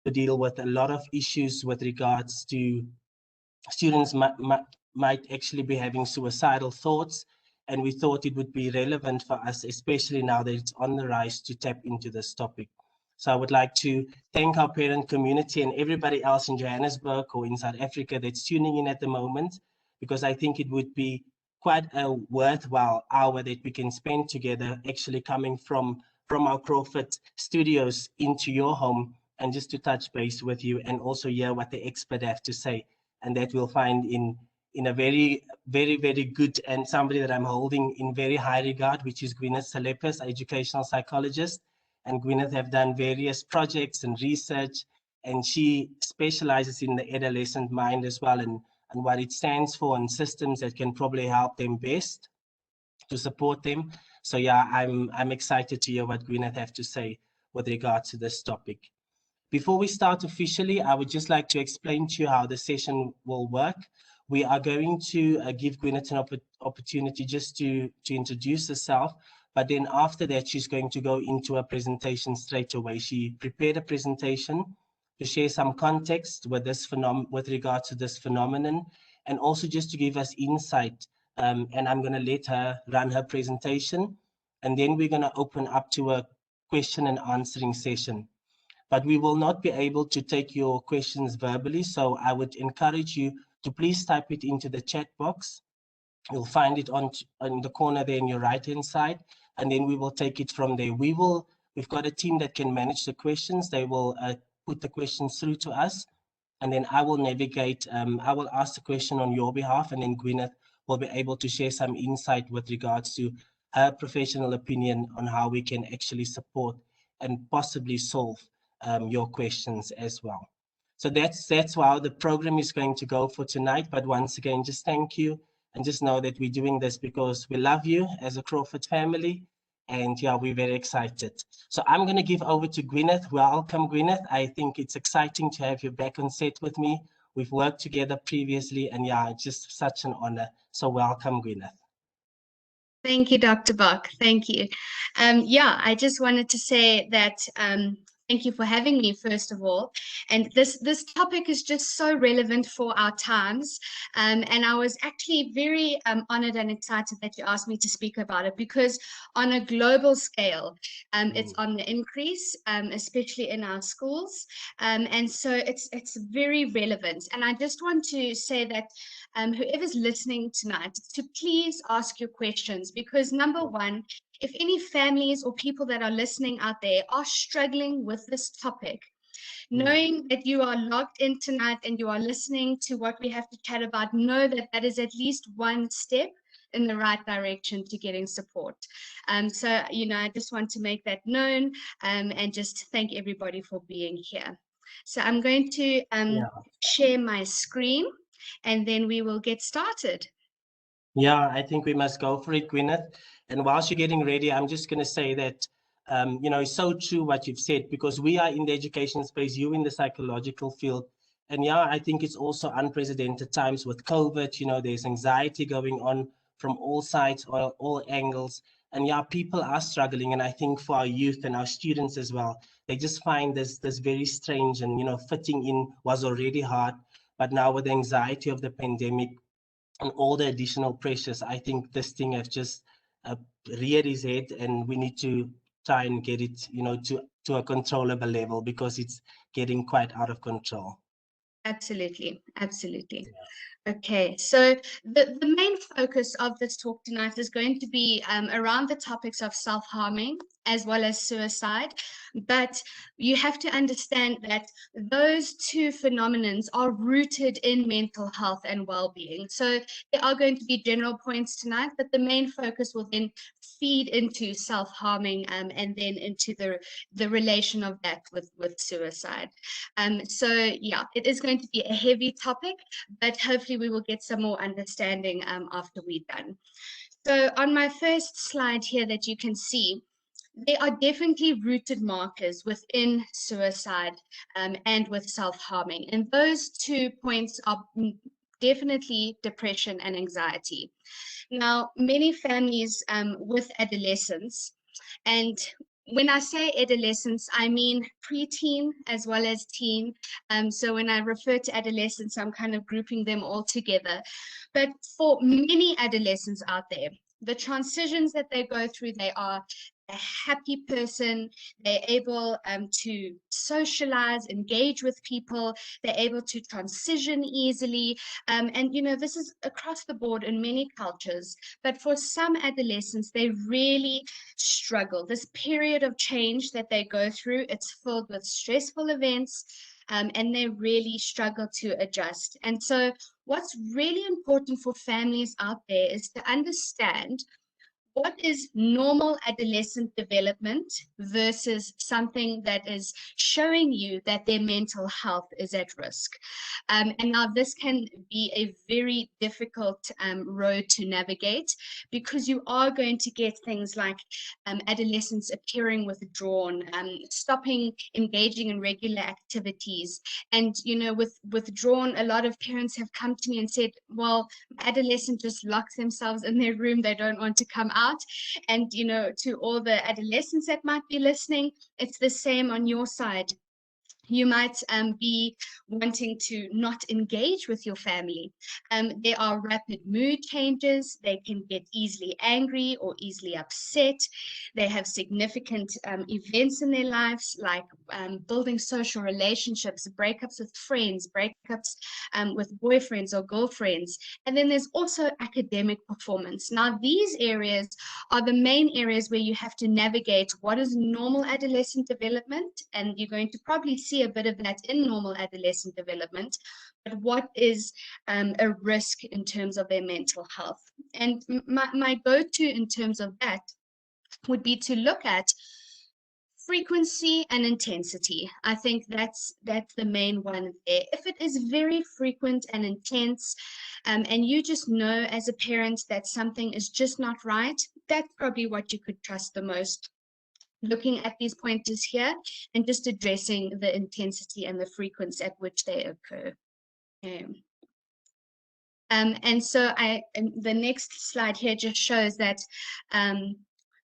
to deal with a lot of issues with regards to students might actually be having suicidal thoughts. And we thought it would be relevant for us, especially now that it's on the rise, to tap into this topic. So I would like to thank our parent community and everybody else in Johannesburg or in South Africa that's tuning in at the moment, because I think it would be quite a worthwhile hour that we can spend together, actually coming from our Crawford studios into your home, and just to touch base with you and also hear what the expert have to say. And that we'll find in a very, very, very good, and somebody that I'm holding in very high regard, which is Gwyneth Salepes, educational psychologist. And Gwyneth have done various projects and research, and she specializes in the adolescent mind as well, and what it stands for, and systems that can probably help them best to support them. So yeah, I'm excited to hear what Gwyneth have to say with regards to this topic. Before we start officially, I would just like to explain to you how the session will work. We are going to give Gwyneth an opportunity just to introduce herself, but then after that, she's going to go into a presentation straight away. She prepared a presentation to share some context with this with regard to this phenomenon, and also just to give us insight. And I'm going to let her run her presentation, and then we're going to open up to a question and answering session. But we will not be able to take your questions verbally, so I would encourage you to please type it into the chat box. You'll find it on the corner there in your right-hand side, and then we will take it from there. We've got a team that can manage the questions. They will put the questions through to us, and then I will navigate. I will ask the question on your behalf, and then Gwyneth will be able to share some insight with regards to her professional opinion on how we can actually support and possibly solve your questions as well. So that's how the program is going to go for tonight. But once again, just thank you, and just know that we're doing this because we love you as a Crawford family, and yeah, we're very excited. So I'm going to give over to Gwyneth. Welcome, Gwyneth. I think it's exciting to have you back on set with me. We've worked together previously, and yeah, it's just such an honor. So welcome, Gwyneth. Thank you, Dr. Bach. Thank you. Yeah, I just wanted to say that thank you for having me, first of all. And this topic is just so relevant for our times. And I was actually very honored and excited that you asked me to speak about it, because on a global scale, it's on the increase, especially in our schools. And so it's very relevant. And I just want to say that whoever's listening tonight, to please ask your questions, because number one, if any families or people that are listening out there are struggling with this topic, knowing that you are logged in tonight and you are listening to what we have to chat about, know that that is at least one step in the right direction to getting support. So, you know, I just want to make that known, and just thank everybody for being here. So I'm going to share my screen, and then we will get started. Yeah, I think we must go for it, Gwyneth. And whilst you're getting ready, I'm just going to say that, you know, it's so true what you've said, because we are in the education space, you in the psychological field. And yeah, I think it's also unprecedented times with COVID. You know, there's anxiety going on from all sides, all angles. And yeah, people are struggling. And I think for our youth and our students as well, they just find this very strange, and, you know, fitting in was already hard. But now with the anxiety of the pandemic and all the additional pressures, I think this thing has just reared its head, and we need to try and get it, you know, to a controllable level, because it's getting quite out of control. Absolutely, absolutely. Okay, so the main focus of this talk tonight is going to be around the topics of self-harming as well as suicide. But you have to understand that those two phenomenons are rooted in mental health and well-being. So there are going to be general points tonight, but the main focus will then feed into self-harming, and then into the relation of that with suicide. So yeah, it is going to be a heavy topic, but hopefully we will get some more understanding after we're done. So on my first slide here that you can see, there are definitely rooted markers within suicide and with self-harming. And those 2 points are definitely depression and anxiety. Now, many families with adolescents, and when I say adolescence, I mean preteen as well as teen. So when I refer to adolescence, I'm kind of grouping them all together. But for many adolescents out there, the transitions that they go through, they are a happy person, they're able to socialize, engage with people, they're able to transition easily. And, you know, this is across the board in many cultures. But for some adolescents, they really struggle. This period of change that they go through, it's filled with stressful events, and they really struggle to adjust. And so what's really important for families out there is to understand what is normal adolescent development versus something that is showing you that their mental health is at risk. And now this can be a very difficult road to navigate, because you are going to get things like adolescents appearing withdrawn, stopping engaging in regular activities. And, you know, with withdrawn, a lot of parents have come to me and said, well, adolescents just lock themselves in their room, they don't want to come out. And, you know, to all the adolescents that might be listening, it's the same on your side. You might be wanting to not engage with your family. There are rapid mood changes. They can get easily angry or easily upset. They have significant events in their lives, like building social relationships, breakups with friends, breakups with boyfriends or girlfriends. And then there's also academic performance. Now, these areas are the main areas where you have to navigate what is normal adolescent development, and you're going to probably see a bit of that in normal adolescent development, but what is a risk in terms of their mental health. And my go-to in terms of that would be to look at frequency and intensity. I think that's the main one there. If it is very frequent and intense, and you just know as a parent that something is just not right, that's probably what you could trust the most. Looking at these pointers here and just addressing the intensity and the frequency at which they occur. And so the next slide here just shows that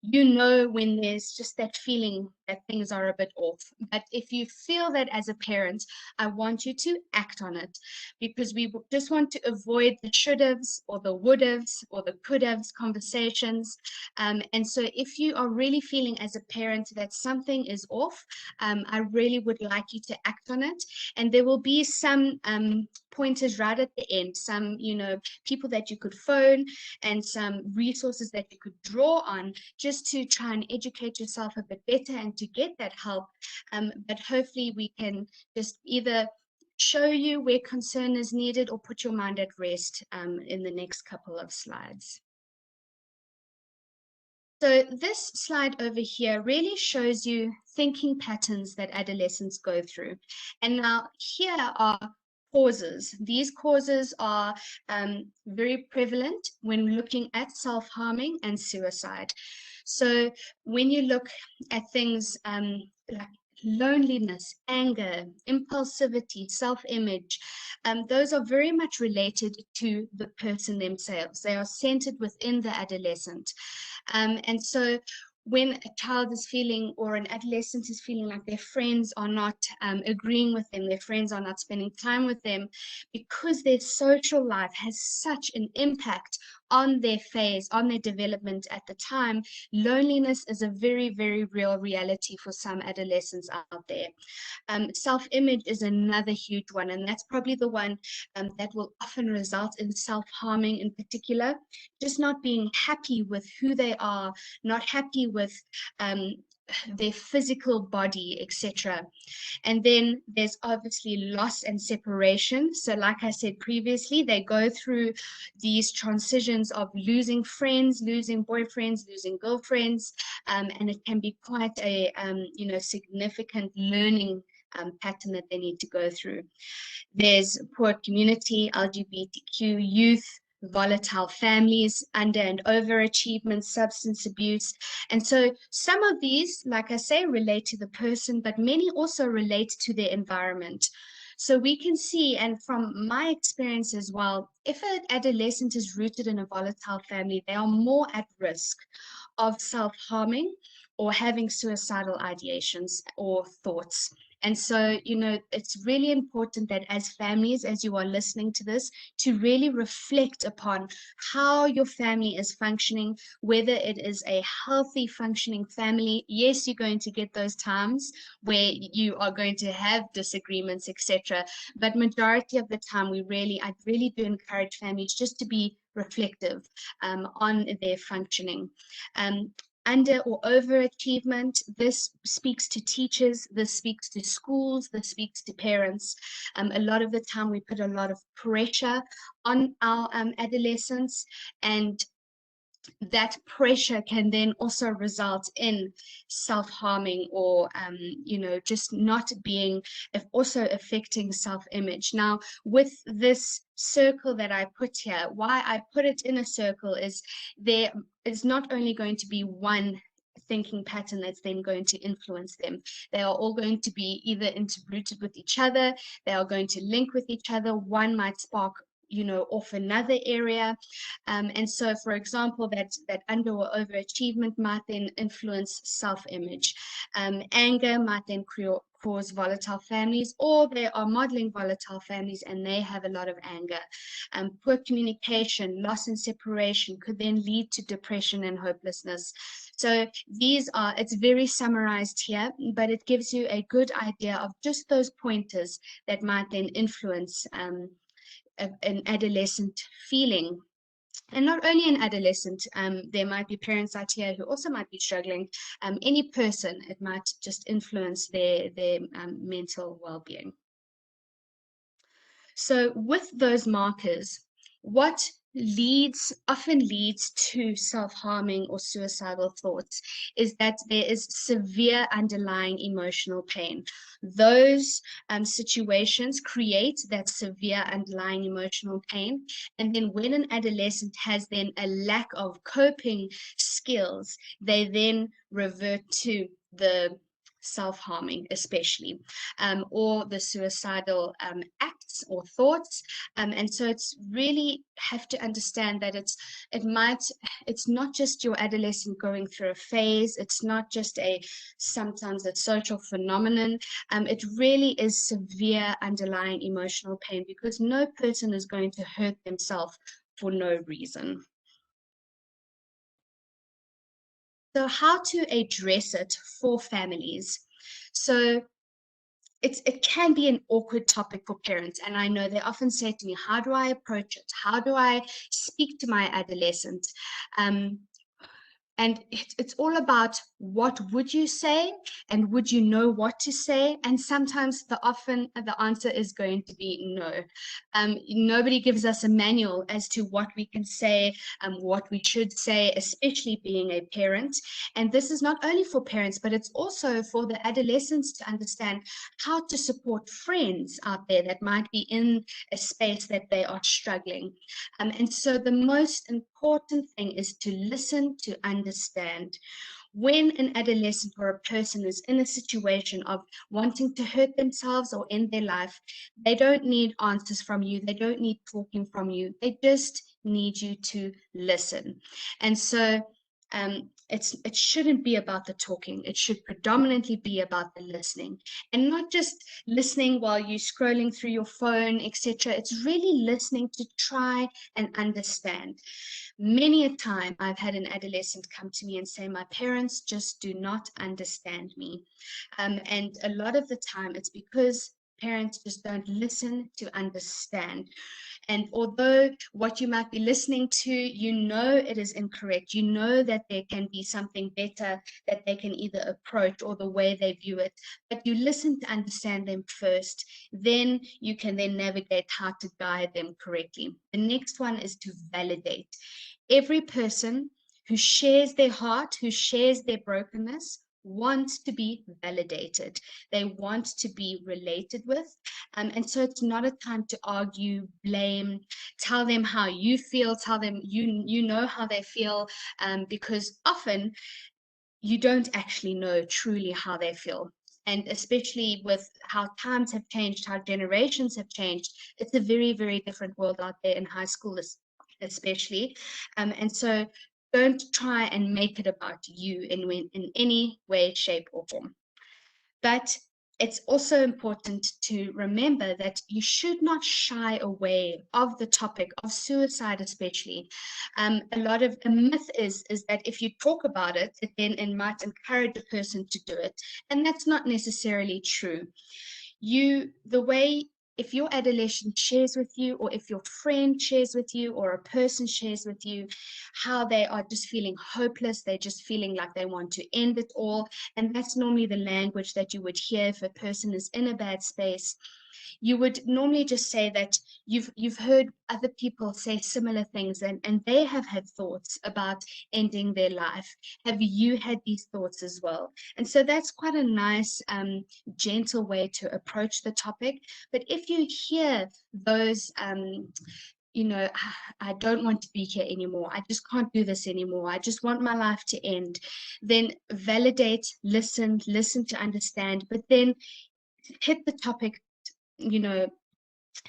you know when there's just that feeling that things are a bit off. But if you feel that as a parent, I want you to act on it, because we just want to avoid the should-haves or the would-haves or the could-haves conversations. And so if you are really feeling as a parent that something is off, I really would like you to act on it. And there will be some pointers right at the end, some, you know, people that you could phone and some resources that you could draw on, just to try and educate yourself a bit better and to get that help. But hopefully we can just either show you where concern is needed or put your mind at rest in the next couple of slides. So this slide over here really shows you thinking patterns that adolescents go through. And now here are causes. These causes are very prevalent when looking at self-harming and suicide. So when you look at things like loneliness, anger, impulsivity, self-image, those are very much related to the person themselves. They are centered within the adolescent. And so when a child is feeling, or an adolescent is feeling like their friends are not agreeing with them, their friends are not spending time with them, because their social life has such an impact on their phase, on their development at the time, loneliness is a very, very real reality for some adolescents out there. Self-image is another huge one, and that's probably the one that will often result in self-harming in particular, just not being happy with who they are, not happy with their physical body, etc. And then there's obviously loss and separation. So like I said previously, they go through these transitions of losing friends, losing boyfriends, losing girlfriends, and it can be quite a significant learning pattern that they need to go through. There's poor community, LGBTQ youth, volatile families, under and overachievement, substance abuse. And so some of these, like I say, relate to the person, but many also relate to their environment. So we can see, and from my experience as well, if an adolescent is rooted in a volatile family, they are more at risk of self-harming, or having suicidal ideations or thoughts. And so, you know, it's really important that as families, as you are listening to this, to really reflect upon how your family is functioning, whether it is a healthy functioning family. Yes, you're going to get those times where you are going to have disagreements, etc. But majority of the time, I really do encourage families just to be reflective on their functioning. Under or overachievement, this speaks to teachers, this speaks to schools, this speaks to parents. A lot of the time we put a lot of pressure on our adolescents, and that pressure can then also result in self-harming or you know, just not being, also affecting self-image. Now, with this circle that I put here, why I put it in a circle is there is not only going to be one thinking pattern that's then going to influence them. They are all going to be either interrooted with each other, they are going to link with each other. One might spark, you know, off another area. And so, for example, that under or overachievement might then influence self-image. Anger might then cause volatile families, or they are modeling volatile families and they have a lot of anger. Poor communication, loss and separation could then lead to depression and hopelessness. So it's very summarized here, but it gives you a good idea of just those pointers that might then influence an adolescent feeling. And not only an adolescent, there might be parents out here who also might be struggling. Any person, it might just influence their mental well-being. So with those markers, what often leads to self-harming or suicidal thoughts is that there is severe underlying emotional pain. Those situations create that severe underlying emotional pain. And then when an adolescent has then a lack of coping skills, they then revert to the self-harming, especially, or the suicidal acts or thoughts. And so it's really have to understand that it's not just your adolescent going through a phase. It's not just sometimes a social phenomenon. It really is severe underlying emotional pain, because no person is going to hurt themselves for no reason. So how to address it for families? So it can be an awkward topic for parents. And I know they often say to me, how do I approach it? How do I speak to my adolescent? And it's all about what would you say and would you know what to say? And sometimes often the answer is going to be no. Nobody gives us a manual as to what we can say, what we should say, especially being a parent. And this is not only for parents, but it's also for the adolescents to understand how to support friends out there that might be in a space that they are struggling. And so the most important thing is to listen, to understand. When an adolescent or a person is in a situation of wanting to hurt themselves or end their life, they don't need answers from you. They don't need talking from you. They just need you to listen. And so it shouldn't be about the talking. It should predominantly be about the listening, and not just listening while you're scrolling through your phone, etc. It's really listening to try and understand. Many a time I've had an adolescent come to me and say, my parents just do not understand me. And a lot of the time it's because parents just don't listen to understand. And although what you might be listening to, you know it is incorrect, you know that there can be something better that they can either approach or the way they view it, but you listen to understand them first, then you can then navigate how to guide them correctly. The next one is to validate. Every person who shares their heart, who shares their brokenness, wants to be validated. They want to be related with. And so it's not a time to argue, blame, tell them how you feel, tell them you know how they feel, because often you don't actually know truly how they feel. And especially with how times have changed, how generations have changed, it's a very, very different world out there in high school, especially. And so Don't try and make it about you in any way, shape, or form. But it's also important to remember that you should not shy away of the topic of suicide, especially. A myth is that if you talk about it, then it might encourage a person to do it. And that's not necessarily true. The way, if your adolescent shares with you, or if your friend shares with you, or a person shares with you how they are just feeling hopeless, they're just feeling like they want to end it all, and that's normally the language that you would hear if a person is in a bad space. You would normally just say that you've heard other people say similar things, and they have had thoughts about ending their life. Have you had these thoughts as well? And so that's quite a nice, gentle way to approach the topic. But if you hear those, I don't want to be here anymore, I just can't do this anymore, I just want my life to end, then validate, listen to understand, but then hit the topic, you know,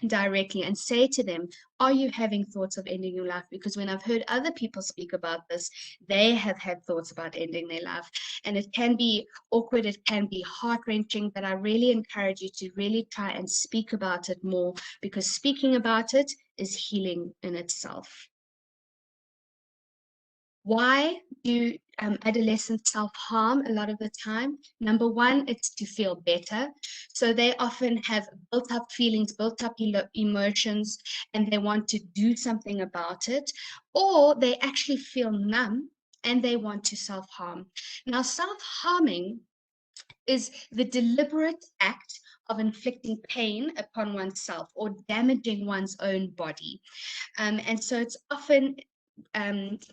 directly, and say to them, are you having thoughts of ending your life? Because when I've heard other people speak about this, they have had thoughts about ending their life, and it can be awkward, it can be heart-wrenching, but I really encourage you to really try and speak about it more, because speaking about it is healing in itself. Why do adolescents self-harm a lot of the time? Number one, it's to feel better. So they often have built up feelings, built up emotions, and they want to do something about it. Or they actually feel numb and they want to self-harm. Now, self-harming is the deliberate act of inflicting pain upon oneself or damaging one's own body. And so it's often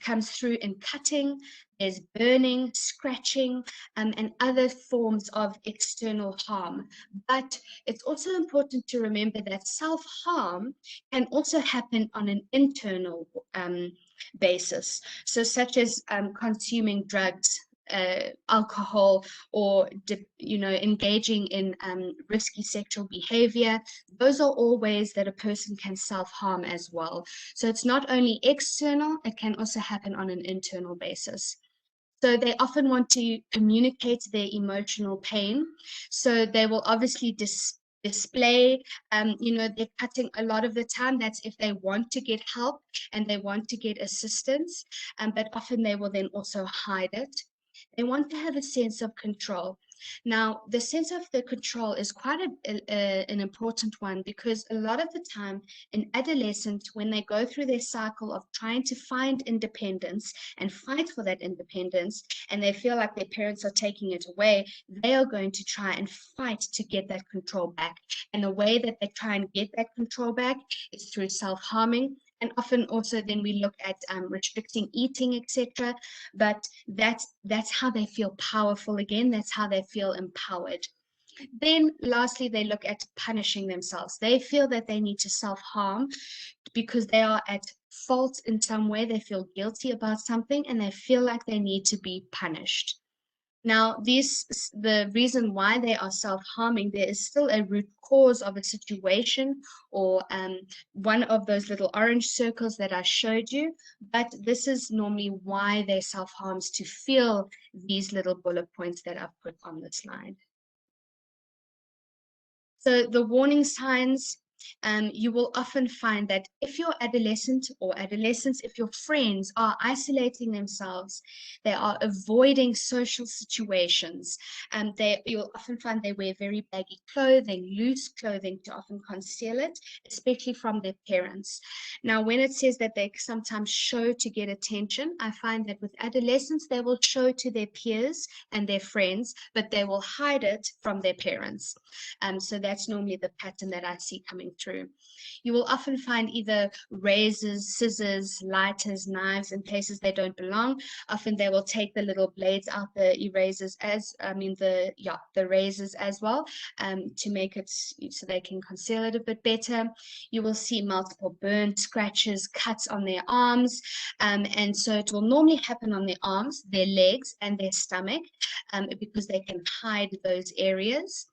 comes through in cutting, there's burning, scratching, and other forms of external harm. But it's also important to remember that self-harm can also happen on an internal basis. So such as consuming drugs, alcohol, or engaging in risky sexual behavior. Those are all ways that a person can self-harm as well. So it's not only external, it can also happen on an internal basis. So they often want to communicate their emotional pain. So they will obviously display, they're cutting a lot of the time. That's if they want to get help and they want to get assistance, but often they will then also hide it. They want to have a sense of control. Now, the sense of the control is quite an important one, because a lot of the time in adolescents, when they go through their cycle of trying to find independence and fight for that independence, and they feel like their parents are taking it away, they are going to try and fight to get that control back. And the way that they try and get that control back is through self-harming. And often also then we look at restricting eating, etc. But that's how they feel powerful again. That's how they feel empowered. Then lastly, they look at punishing themselves. They feel that they need to self-harm because they are at fault in some way. They feel guilty about something and they feel like they need to be punished. Now, the reason why they are self-harming, there is still a root cause of a situation, or one of those little orange circles that I showed you, but this is normally why they self-harms, to feel these little bullet points that I've put on the slide. So the warning signs, you will often find that if your adolescent or adolescents, if your friends are isolating themselves, they are avoiding social situations, you'll often find they wear very baggy clothing, loose clothing to often conceal it, especially from their parents. Now, when it says that they sometimes show to get attention, I find that with adolescents, they will show to their peers and their friends, but they will hide it from their parents. So that's normally the pattern that I see coming through. You will often find either razors, scissors, lighters, knives in places they don't belong. Often they will take the little blades out, the erasers the razors as well, to make it so they can conceal it a bit better. You will see multiple burns, scratches, cuts on their arms, and so it will normally happen on their arms, their legs, and their stomach, because they can hide those areas.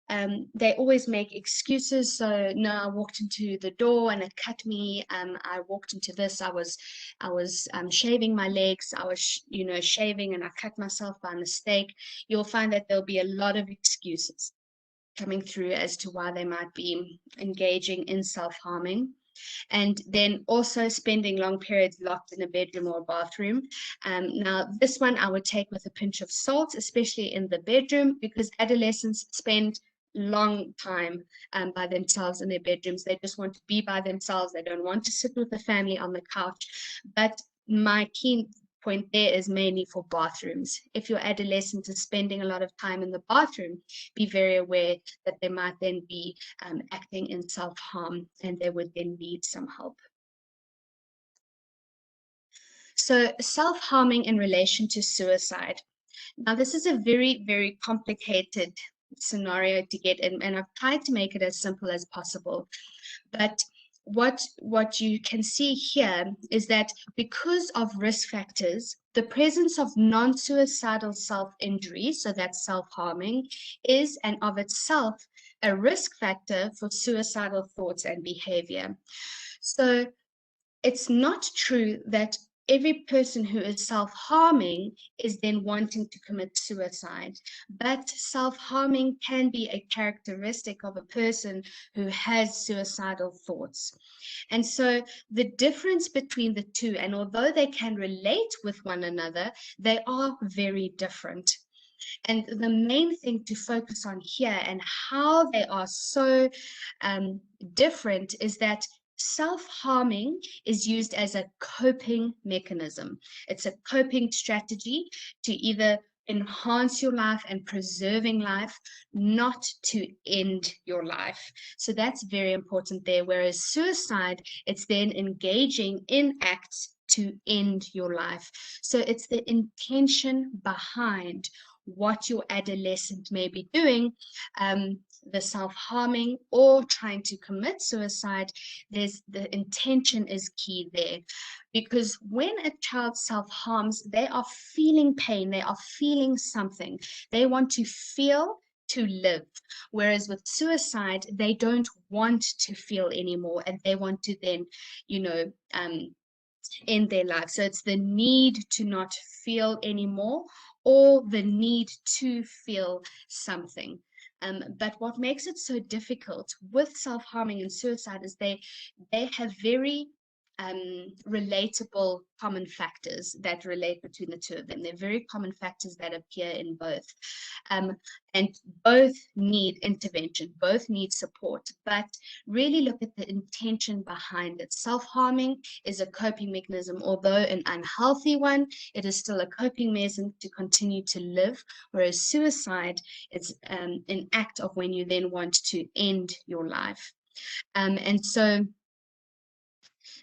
They always make excuses. So no, I walked into the door and it cut me. I walked into this. I was shaving my legs. I was shaving and I cut myself by mistake. You'll find that there'll be a lot of excuses coming through as to why they might be engaging in self-harming. And then also spending long periods locked in a bedroom or a bathroom. Now, this one I would take with a pinch of salt, especially in the bedroom, because adolescents spend long time by themselves in their bedrooms. They just want to be by themselves. They don't want to sit with the family on the couch. But my key point there is mainly for bathrooms. If your adolescent is spending a lot of time in the bathroom, be very aware that they might then be acting in self-harm and they would then need some help. So self-harming in relation to suicide. Now, this is a very, very complicated scenario to get in, and I've tried to make it as simple as possible. But what you can see here is that because of risk factors, the presence of non-suicidal self-injury, so that's self-harming, is and of itself a risk factor for suicidal thoughts and behavior. So it's not true that every person who is self-harming is then wanting to commit suicide, but self-harming can be a characteristic of a person who has suicidal thoughts. And so the difference between the two, and although they can relate with one another, they are very different. And the main thing to focus on here and how they are so different is that self-harming is used as a coping mechanism. It's a coping strategy to either enhance your life and preserving life, not to end your life. So that's very important there. Whereas suicide, it's then engaging in acts to end your life. So it's the intention behind what your adolescent may be doing, the self-harming or trying to commit suicide. There's the intention is key there, because when a child self-harms, they are feeling pain, they are feeling something, they want to feel to live. Whereas with suicide, they don't want to feel anymore and they want to then, end their life. So it's the need to not feel anymore or the need to feel something. But what makes it so difficult with self-harming and suicide is they have very relatable common factors that relate between the two of them. They're very common factors that appear in both. And both need intervention, both need support, but really look at the intention behind it. Self-harming is a coping mechanism, although an unhealthy one, it is still a coping mechanism to continue to live, whereas suicide is an act of when you then want to end your life. And so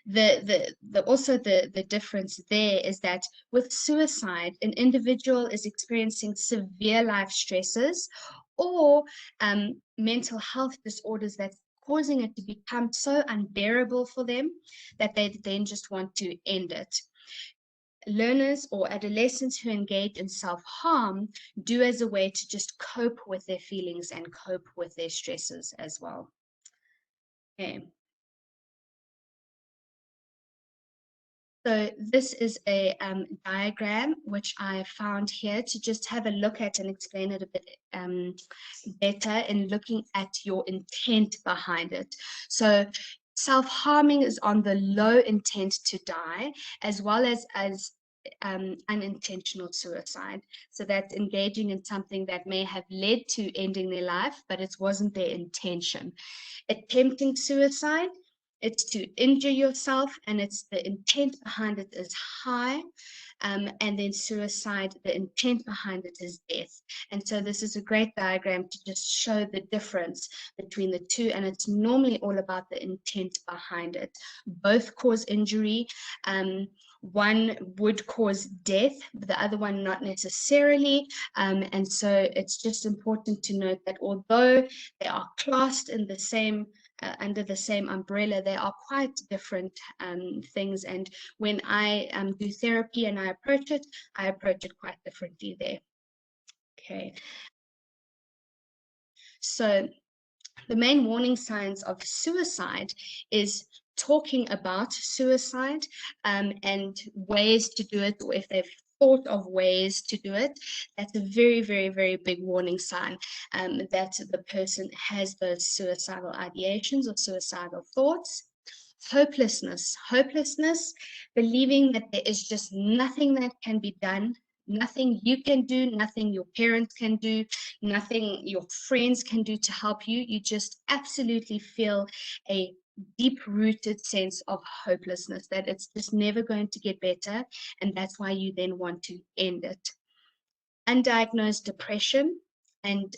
the difference there is that with suicide, an individual is experiencing severe life stresses or mental health disorders that's causing it to become so unbearable for them that they then just want to end it. Learners or adolescents who engage in self-harm do as a way to just cope with their feelings and cope with their stresses as well. Okay. So this is a diagram which I found here to just have a look at and explain it a bit better in looking at your intent behind it. So self-harming is on the low intent to die, as well as unintentional suicide. So that's engaging in something that may have led to ending their life, but it wasn't their intention. Attempting suicide, it's to injure yourself, and it's the intent behind it is high. And then suicide, the intent behind it is death. And so this is a great diagram to just show the difference between the two. And it's normally all about the intent behind it. Both cause injury. One would cause death, but the other one not necessarily. And so it's just important to note that although they are classed in the same under the same umbrella, they are quite different things. And when I do therapy and I approach it quite differently there. Okay. So the main warning signs of suicide is talking about suicide, and ways to do it, or if they've thought of ways to do it. That's a very, very, very big warning sign, that the person has those suicidal ideations or suicidal thoughts. Hopelessness, believing that there is just nothing that can be done, nothing you can do, nothing your parents can do, nothing your friends can do to help you. You just absolutely feel a deep-rooted sense of hopelessness, that it's just never going to get better, and that's why you then want to end it. Undiagnosed depression, and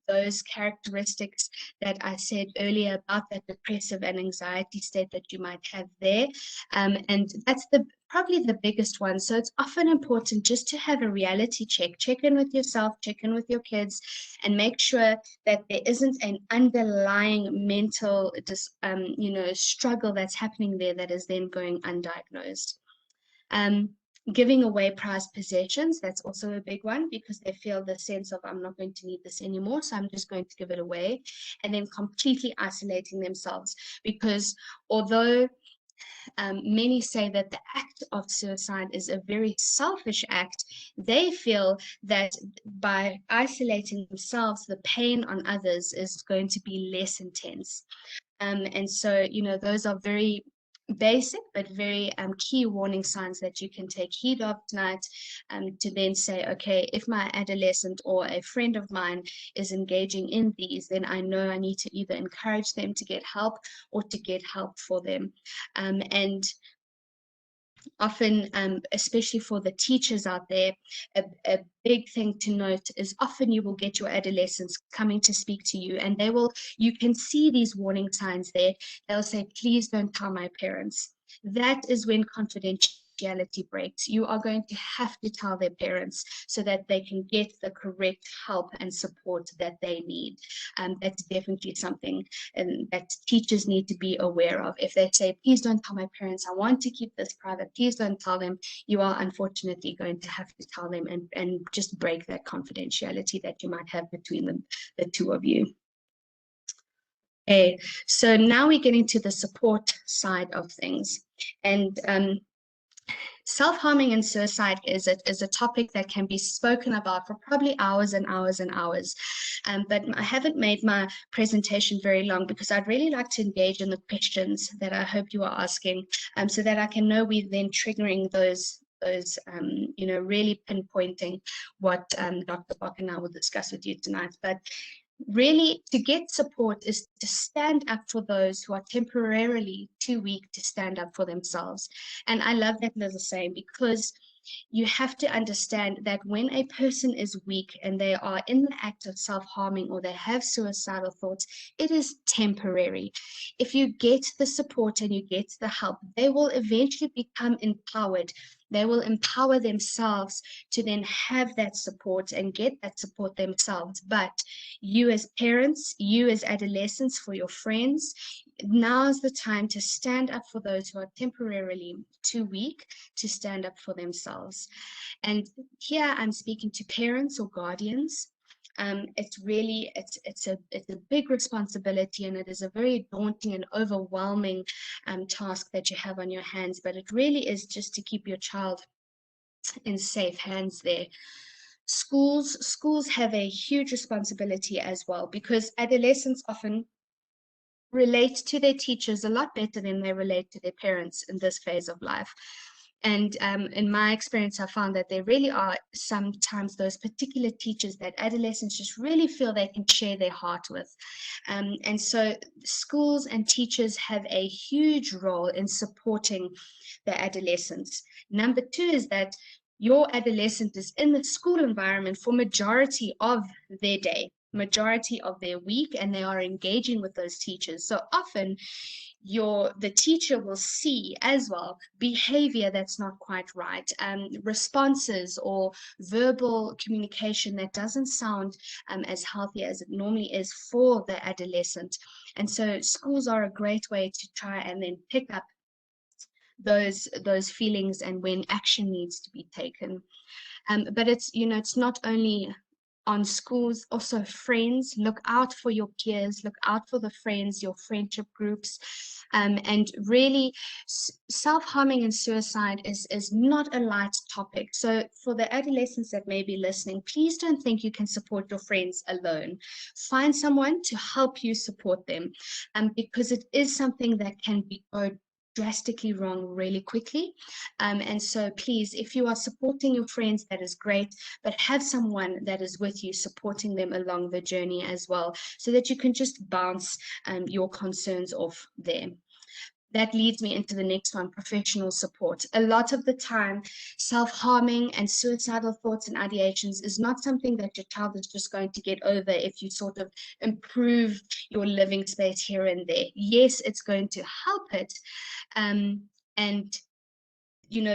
those characteristics that I said earlier about that depressive and anxiety state that you might have there. And that's probably the biggest one. So it's often important just to have a reality check. Check in with yourself, check in with your kids, and make sure that there isn't an underlying mental struggle that's happening there that is then going undiagnosed. Giving away prized possessions, that's also a big one, because they feel the sense of, I'm not going to need this anymore, so I'm just going to give it away. And then completely isolating themselves, because although many say that the act of suicide is a very selfish act, they feel that by isolating themselves, the pain on others is going to be less intense. And so, those are very basic but very key warning signs that you can take heed of tonight, to then say, okay, if my adolescent or a friend of mine is engaging in these, then I know I need to either encourage them to get help or to get help for them. And often, especially for the teachers out there, a big thing to note is often you will get your adolescents coming to speak to you, and you can see these warning signs there. They'll say, please don't tell my parents. That is when confidentiality breaks. You are going to have to tell their parents so that they can get the correct help and support that they need. That's definitely something that teachers need to be aware of. If they say, please don't tell my parents, I want to keep this private, please don't tell them, you are unfortunately going to have to tell them, and just break that confidentiality that you might have between the two of you. Okay, so now we're getting to the support side of things. And self-harming and suicide is a topic that can be spoken about for probably hours and hours and hours. But I haven't made my presentation very long, because I'd really like to engage in the questions that I hope you are asking, so that I can know we're then triggering those really pinpointing what Dr. Bach and I will discuss with you tonight. But really, to get support is to stand up for those who are temporarily too weak to stand up for themselves. And I love that little saying, because you have to understand that when a person is weak and they are in the act of self-harming or they have suicidal thoughts, it is temporary. If you get the support and you get the help, they will eventually become empowered. They will empower themselves to then have that support and get that support themselves. But you as parents, you as adolescents, for your friends, now's the time to stand up for those who are temporarily too weak to stand up for themselves. And here I'm speaking to parents or guardians. It's a big responsibility, and it is a very daunting and overwhelming task that you have on your hands, but it really is just to keep your child in safe hands there. Schools have a huge responsibility as well, because adolescents often relate to their teachers a lot better than they relate to their parents in this phase of life. And in my experience, I found that there really are sometimes those particular teachers that adolescents just really feel they can share their heart with. And so schools and teachers have a huge role in supporting the adolescents. Number two is that your adolescent is in the school environment for majority of their day, majority of their week, and they are engaging with those teachers. So often the teacher will see as well behavior that's not quite right, responses or verbal communication that doesn't sound as healthy as it normally is for the adolescent. And so schools are a great way to try and then pick up those feelings and when action needs to be taken. But it's not only on schools, also friends. Look out for your peers, look out for the friends, your friendship groups. And really, self-harming and suicide is not a light topic. So for the adolescents that may be listening, please don't think you can support your friends alone. Find someone to help you support them, because it is something that can go drastically wrong really quickly. And so please, if you are supporting your friends, that is great, but have someone that is with you supporting them along the journey as well, so that you can just bounce your concerns off them. That leads me into the next one, professional support. A lot of the time, self-harming and suicidal thoughts and ideations is not something that your child is just going to get over if you sort of improve your living space here and there. Yes, it's going to help it, and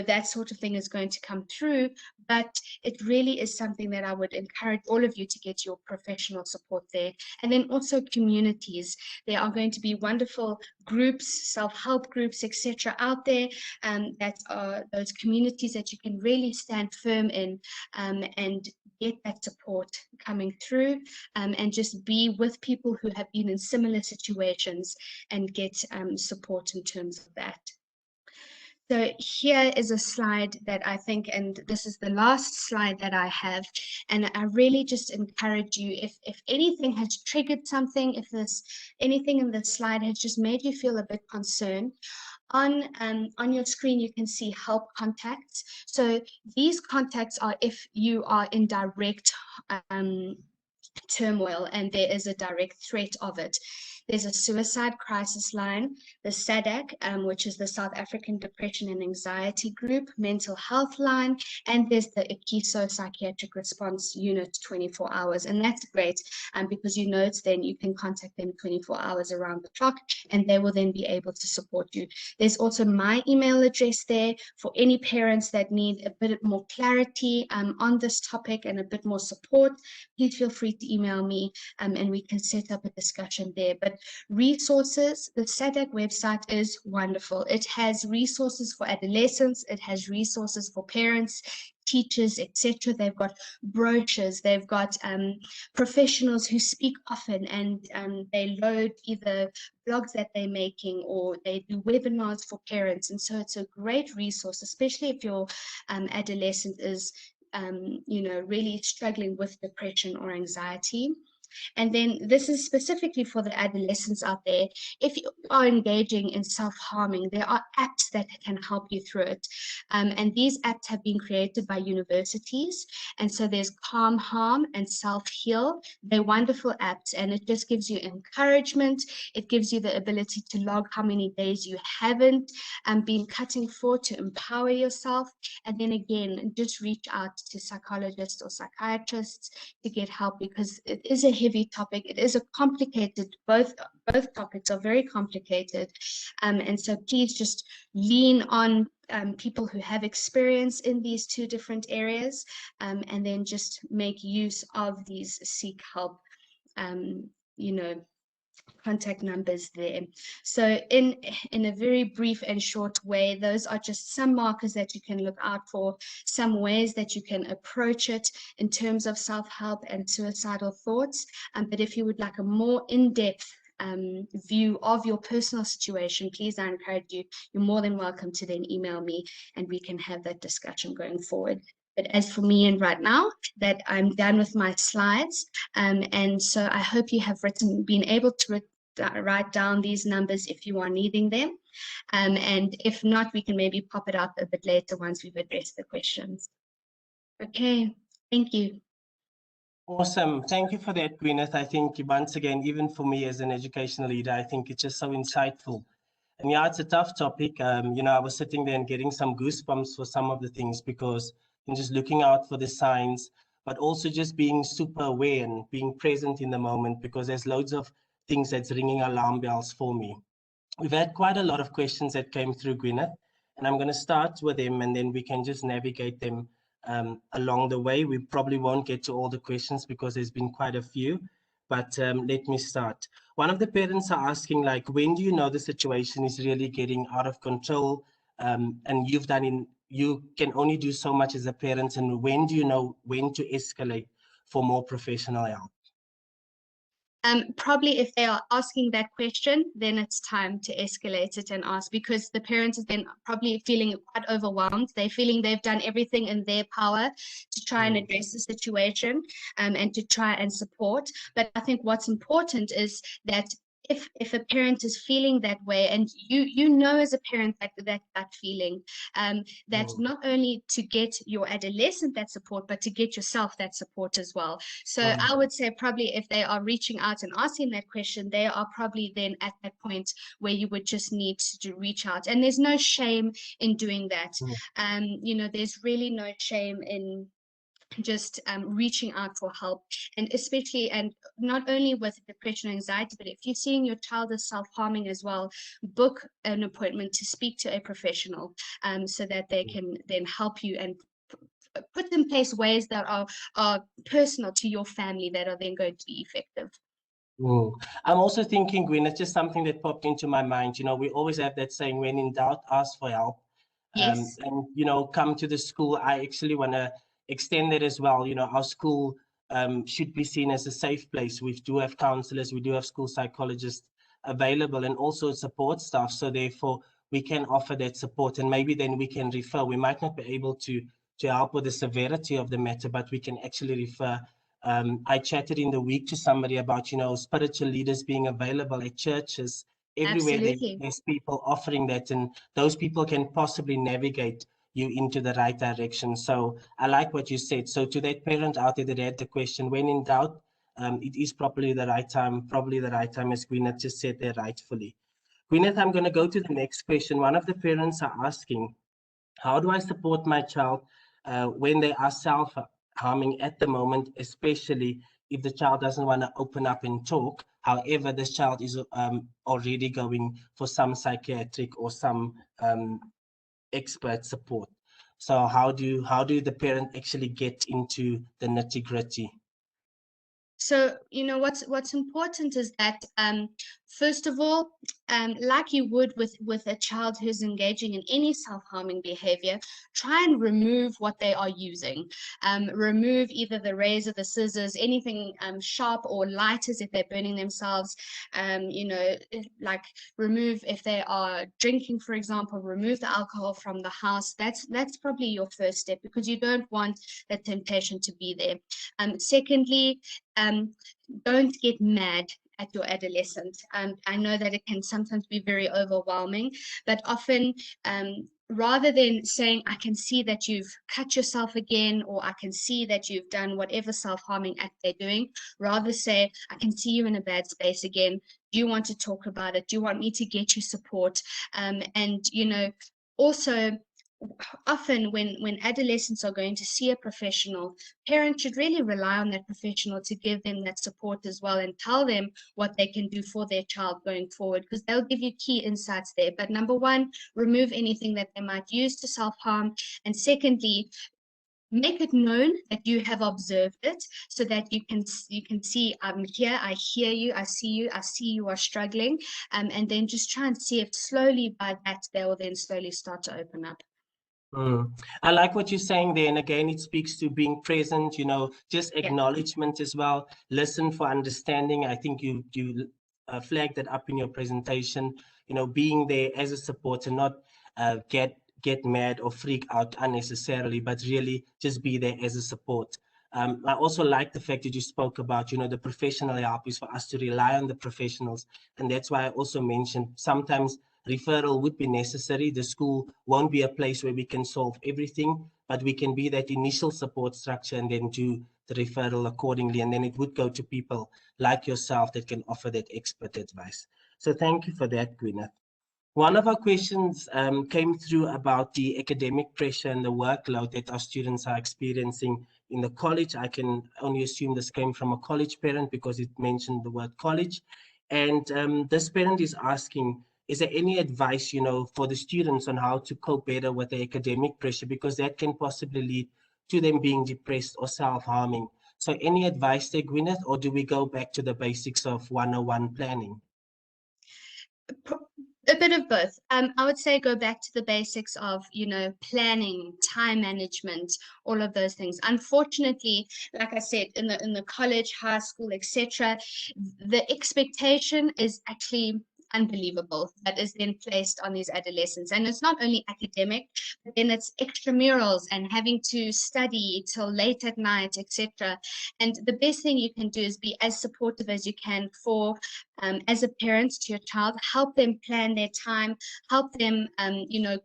that sort of thing is going to come through, but it really is something that I would encourage all of you to get your professional support there. And then also communities. There are going to be wonderful groups, self-help groups, etc. out there, that are those communities that you can really stand firm in, and get that support coming through, and just be with people who have been in similar situations and get support in terms of that. So here is a slide that I think, and this is the last slide that I have, and I really just encourage you, if anything has triggered something, if anything in this slide has just made you feel a bit concerned, on your screen you can see help contacts. So these contacts are if you are in direct turmoil and there is a direct threat of it. There's a suicide crisis line, the SADAG, which is the South African Depression and Anxiety Group, mental health line, and there's the IKISO Psychiatric Response Unit 24 hours. And that's great, because then you can contact them 24 hours around the clock, and they will then be able to support you. There's also my email address there for any parents that need a bit more clarity on this topic and a bit more support. Please feel free to email me, and we can set up a discussion there. But resources, the SADAG website is wonderful. It has resources for adolescents, it has resources for parents, teachers, etc. They've got brochures, they've got professionals who speak often, and they load either blogs that they're making or they do webinars for parents. And so it's a great resource, especially if your adolescent is really struggling with depression or anxiety. And then this is specifically for the adolescents out there. If you are engaging in self-harming, there are apps that can help you through it. And these apps have been created by universities. And so there's Calm Harm and Self Heal. They're wonderful apps, and it just gives you encouragement. It gives you the ability to log how many days you haven't been cutting for to empower yourself. And then again, just reach out to psychologists or psychiatrists to get help, because it is a heavy topic. It is a complicated, both topics are very complicated. And so please just lean on people who have experience in these two different areas, and then just make use of these seek help, contact numbers there. So in a very brief and short way, those are just some markers that you can look out for, some ways that you can approach it in terms of self-help and suicidal thoughts. But if you would like a more in-depth view of your personal situation, please, I encourage you, you're more than welcome to then email me and we can have that discussion going forward. But as for me, and right now that I'm done with my slides, and so I hope you have been able to write down these numbers if you are needing them. And if not, we can maybe pop it up a bit later once we've addressed the questions. Okay, thank you. Awesome. Thank you for that, Gwyneth. I think once again, even for me as an educational leader, I think it's just so insightful. And yeah, it's a tough topic. I was sitting there and getting some goosebumps for some of the things, because I'm just looking out for the signs, but also just being super aware and being present in the moment, because there's loads of things that's ringing alarm bells for me. We've had quite a lot of questions that came through, Gwyneth, and I'm going to start with them, and then we can just navigate them along the way. We probably won't get to all the questions because there's been quite a few, but let me start. One of the parents are asking, like, when do you know the situation is really getting out of control, and you can only do so much as a parent, and when do you know when to escalate? for more professional help? Probably if they are asking that question, then it's time to escalate it and ask, because the parent is then probably feeling quite overwhelmed. They're feeling they've done everything in their power to try and address the situation, and to try and support. But I think what's important is that if a parent is feeling that way, and you know as a parent that feeling, that not only to get your adolescent that support, but to get yourself that support as well. So I would say probably if they are reaching out and asking that question, they are probably then at that point where you would just need to reach out. And there's no shame in doing that. You know, there's really no shame in just reaching out for help, and especially, and not only with depression and anxiety, but if you're seeing your child is self-harming as well, book an appointment to speak to a professional, so that they can then help you and put in place ways that are personal to your family, that are then going to be effective. I'm also thinking, Gwen, it's just something that popped into my mind. You know, we always have that saying, when in doubt, ask for help. Yes. And, you know, come to the school. I actually want to extend that as well. You know, our school should be seen as a safe place. We do have counselors, we do have school psychologists available, and also support staff. So therefore, we can offer that support, and maybe then we can refer. We might not be able to help with the severity of the matter, but we can actually refer. I chatted in the week to somebody about, you know, spiritual leaders being available at churches. Everywhere there's people offering that, and those people can possibly navigate you into the right direction. So I like what you said. So to that parent out there that had the question, when in doubt, it is probably the right time, as Gwyneth just said there rightfully. Gwyneth, I'm going to go to the next question. One of the parents are asking, how do I support my child when they are self-harming at the moment, especially if the child doesn't want to open up and talk? However, this child is already going for some psychiatric or some expert support. So how do the parent actually get into the nitty-gritty? So, you know, what's important is that, first of all, like you would with a child who's engaging in any self-harming behavior, try and remove what they are using. Remove either the razor, the scissors, anything sharp or lighters if they're burning themselves. You know, like remove if they are drinking, for example, remove the alcohol from the house. That's probably your first step, because you don't want that temptation to be there. Secondly, don't get mad at your adolescent. I know that it can sometimes be very overwhelming, but often, rather than saying, I can see that you've cut yourself again, or I can see that you've done whatever self-harming act they're doing, rather say, I can see you in a bad space again. Do you want to talk about it? Do you want me to get you support? And, you know, also, often when adolescents are going to see a professional, parents should really rely on that professional to give them that support as well, and tell them what they can do for their child going forward, because they'll give you key insights there. But number one, remove anything that they might use to self-harm. And secondly, make it known that you have observed it, so that you can see, I'm here, I hear you, I see you are struggling, and then just try and see if slowly by that they will then slowly start to open up. I like what you're saying there. And again, it speaks to being present, you know, just acknowledgement as well. Listen for understanding. I think you flagged that up in your presentation, you know, being there as a supporter, not get mad or freak out unnecessarily, but really just be there as a support. I also like the fact that you spoke about, you know, the professional help is for us to rely on the professionals. And that's why I also mentioned sometimes referral would be necessary. The school won't be a place where we can solve everything, but we can be that initial support structure and then do the referral accordingly. And then it would go to people like yourself that can offer that expert advice. So thank you for that, Gwyneth. One of our questions came through about the academic pressure and the workload that our students are experiencing in the college. I can only assume this came from a college parent because it mentioned the word college. And this parent is asking, is there any advice, you know, for the students on how to cope better with the academic pressure? Because that can possibly lead to them being depressed or self-harming. So any advice there, Gwyneth, or do we go back to the basics of 101 planning? A bit of both. I would say go back to the basics of, planning, time management, all of those things. Unfortunately, like I said, in the college, high school, etc., the expectation is actually unbelievable that is then placed on these adolescents. And it's not only academic, but then it's extramurals and having to study till late at night, etc. And the best thing you can do is be as supportive as you can for as a parent to your child, help them plan their time, help them,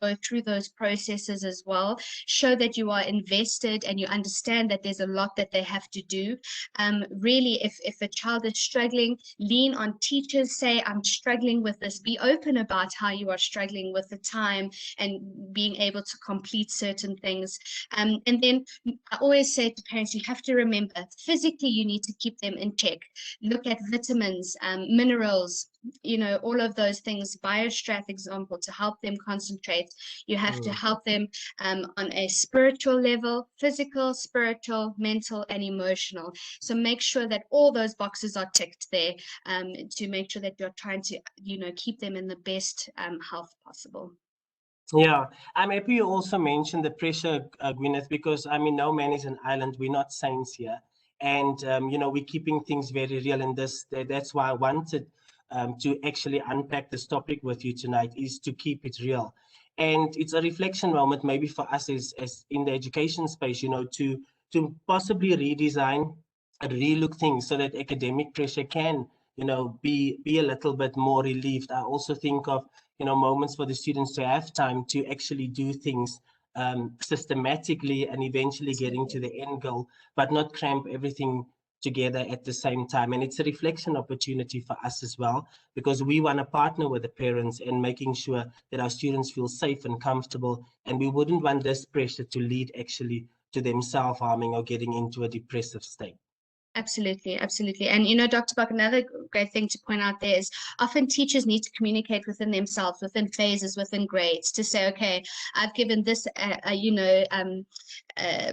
go through those processes as well. Show that you are invested and you understand that there's a lot that they have to do. Really, if a child is struggling, lean on teachers. Say, I'm struggling with this. Be open about how you are struggling with the time and being able to complete certain things. And then I always say to parents, you have to remember physically you need to keep them in check. Look at vitamins, minerals, all of those things, BioStrath example, to help them concentrate. You have to help them on a spiritual level, physical, spiritual, mental, and emotional. So make sure that all those boxes are ticked there, to make sure that you're trying to, keep them in the best health possible. Yeah, I'm happy you also mentioned the pressure, Gwyneth, because I mean, no man is an island. We're not saints here, and we're keeping things very real. And that's why I wanted to actually unpack this topic with you tonight, is to keep it real. And it's a reflection moment, maybe for us as in the education space, to possibly redesign and relook things so that academic pressure can, be a little bit more relieved. I also think of moments for the students to have time to actually do things systematically and eventually getting to the end goal, but not cramp everything together at the same time. And it's a reflection opportunity for us as well, because we want to partner with the parents and making sure that our students feel safe and comfortable. And we wouldn't want this pressure to lead actually to them self-harming or getting into a depressive state. Absolutely, absolutely. And Dr. Buck, another great thing to point out there is often teachers need to communicate within themselves, within phases, within grades, to say, okay, I've given this,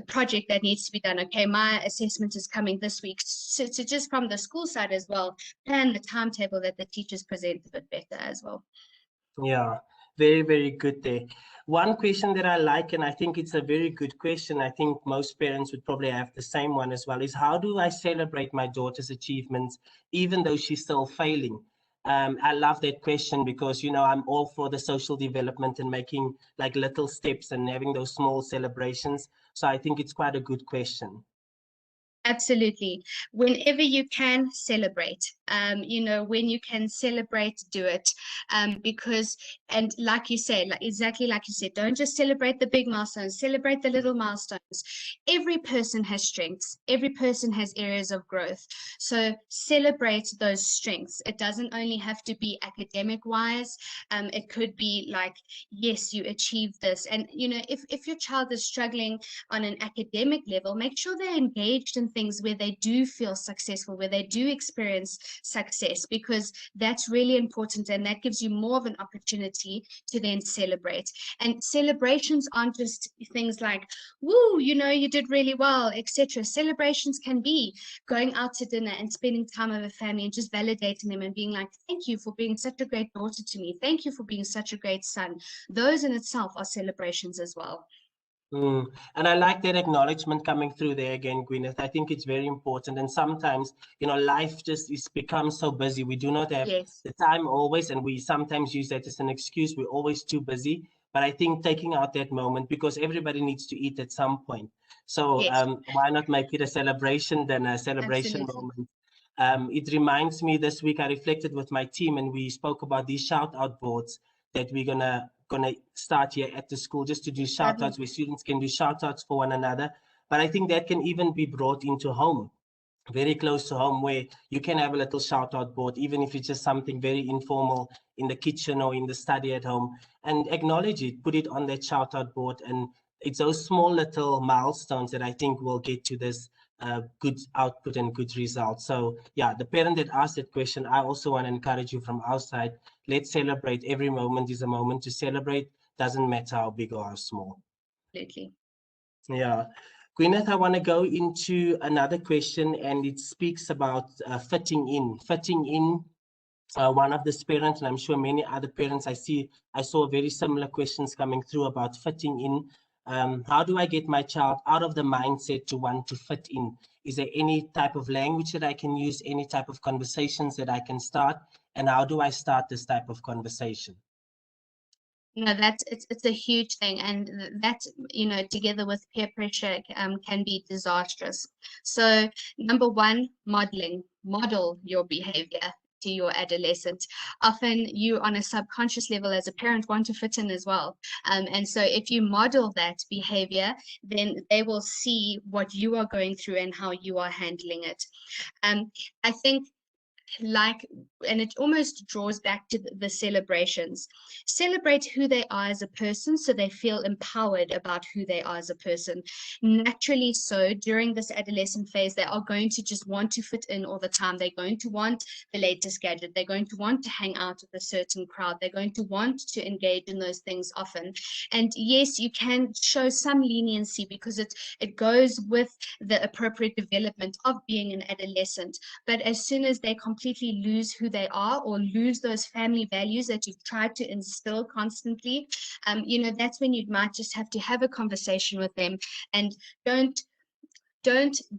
project that needs to be done. Okay, my assessment is coming this week. So just from the school side as well, plan the timetable that the teachers present a bit better as well. Yeah, very, very good there. One question that I like, and I think it's a very good question, I think most parents would probably have the same one as well, is how do I celebrate my daughter's achievements, even though she's still failing? I love that question because, I'm all for the social development and making like little steps and having those small celebrations. So I think it's quite a good question. Absolutely. Whenever you can celebrate, when you can celebrate, do it. Because, and like you say, exactly like you said, don't just celebrate the big milestones, celebrate the little milestones. Every person has strengths, every person has areas of growth. So celebrate those strengths. It doesn't only have to be academic wise. It could be like, yes, you achieved this. And, if your child is struggling on an academic level, make sure they're engaged in things where they do feel successful, where they do experience success, because that's really important, and that gives you more of an opportunity to then celebrate. And celebrations aren't just things like, woo, you did really well, etc. Celebrations can be going out to dinner and spending time with a family and just validating them and being like, thank you for being such a great daughter to me, thank you for being such a great son. Those in itself are celebrations as well. And I like that acknowledgement coming through there again, Gwyneth. I think it's very important. And sometimes, life just is becomes so busy. We do not have Yes. the time always, and we sometimes use that as an excuse. We're always too busy. But I think taking out that moment, because everybody needs to eat at some point. So Yes, why not make it a celebration than a celebration absolutely. moment? It reminds me, this week I reflected with my team and we spoke about these shout out boards that we're gonna start here at the school, just to do shout Lovely. outs where students can do shout outs for one another. But I think that can even be brought into home, very close to home, where you can have a little shout out board, even if it's just something very informal in the kitchen or in the study at home, and acknowledge it, put it on that shout out board. And it's those small little milestones that I think will get to this good output and good results. So yeah, the parent that asked that question, I also want to encourage you from our side. Let's celebrate. Every moment is a moment to celebrate. Doesn't matter how big or how small. Absolutely. Yeah. Gwyneth, I want to go into another question, and it speaks about fitting in. Fitting in one of this parents, and I'm sure many other parents I saw very similar questions coming through about fitting in. How do I get my child out of the mindset to want to fit in? Is there any type of language that I can use, any type of conversations that I can start? And how do I start this type of conversation? No, that's it's a huge thing, and that, together with peer pressure, can be disastrous. So number one, model your behavior to your adolescent. Often you, on a subconscious level as a parent, want to fit in as well. And so if you model that behavior, then they will see what you are going through and how you are handling it. I think, and it almost draws back to the celebrations. Celebrate who they are as a person so they feel empowered about who they are as a person. Naturally, so during this adolescent phase, they are going to just want to fit in all the time. They're going to want the latest gadget. They're going to want to hang out with a certain crowd. They're going to want to engage in those things often. And yes, you can show some leniency because it goes with the appropriate development of being an adolescent. But as soon as they completely lose who they are or lose those family values that you've tried to instill constantly, that's when you might just have to have a conversation with them, and don't